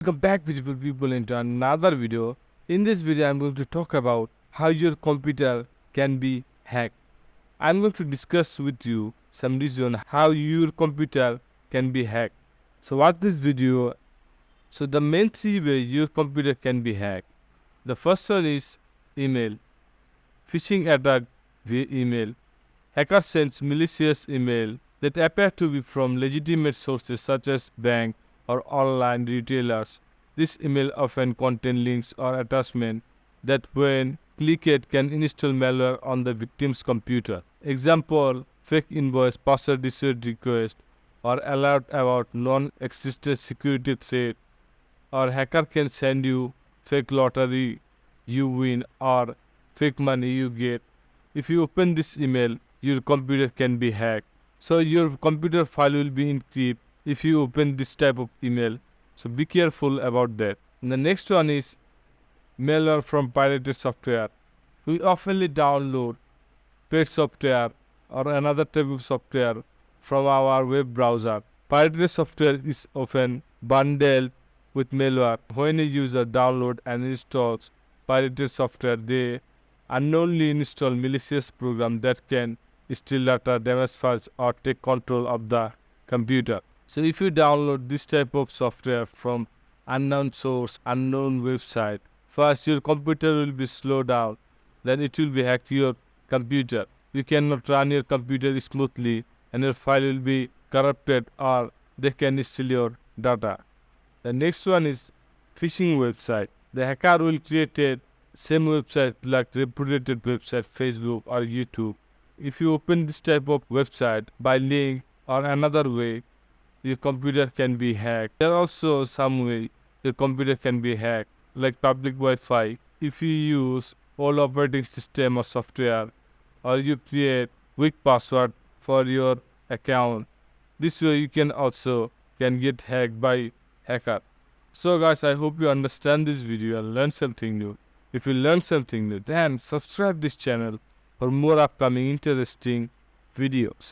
Welcome back, beautiful people, into another video. In this video, I'm going to talk about how your computer can be hacked. I'm going to discuss with you some reason how your computer can be hacked. So watch this video. So the main three ways your computer can be hacked. The first one is email. Phishing attack via email. Hacker sends malicious email that appear to be from legitimate sources such as bank or online retailers. This email often contain links or attachments that when clicked can install malware on the victim's computer. Example, fake invoice, password reset request, or alert about non-existent security threat, or hacker can send you fake lottery you win or fake money you get. If you open this email, your computer can be hacked. So your computer file will be encrypted if you open this type of email. So be careful about that. And the next one is malware from pirated software. We often download paid software or another type of software from our web browser. Pirated software is often bundled with malware. When a user downloads and installs pirated software, they unknowingly install malicious program that can steal data, damage files, or take control of the computer. So if you download this type of software from unknown source, unknown website, first your computer will be slowed down, then it will be hacked your computer. You cannot run your computer smoothly and your file will be corrupted or they can steal your data. The next one is phishing website. The hacker will create a same website like reputed website, Facebook or YouTube. If you open this type of website by link or another way, your computer can be hacked. There are also some way your computer can be hacked, like public Wi-Fi. If you use old operating system or software, or you create weak password for your account, this way you can get hacked by hacker. So guys, I hope you understand this video and learn something new. If you learn something new, then subscribe this channel for more upcoming interesting videos.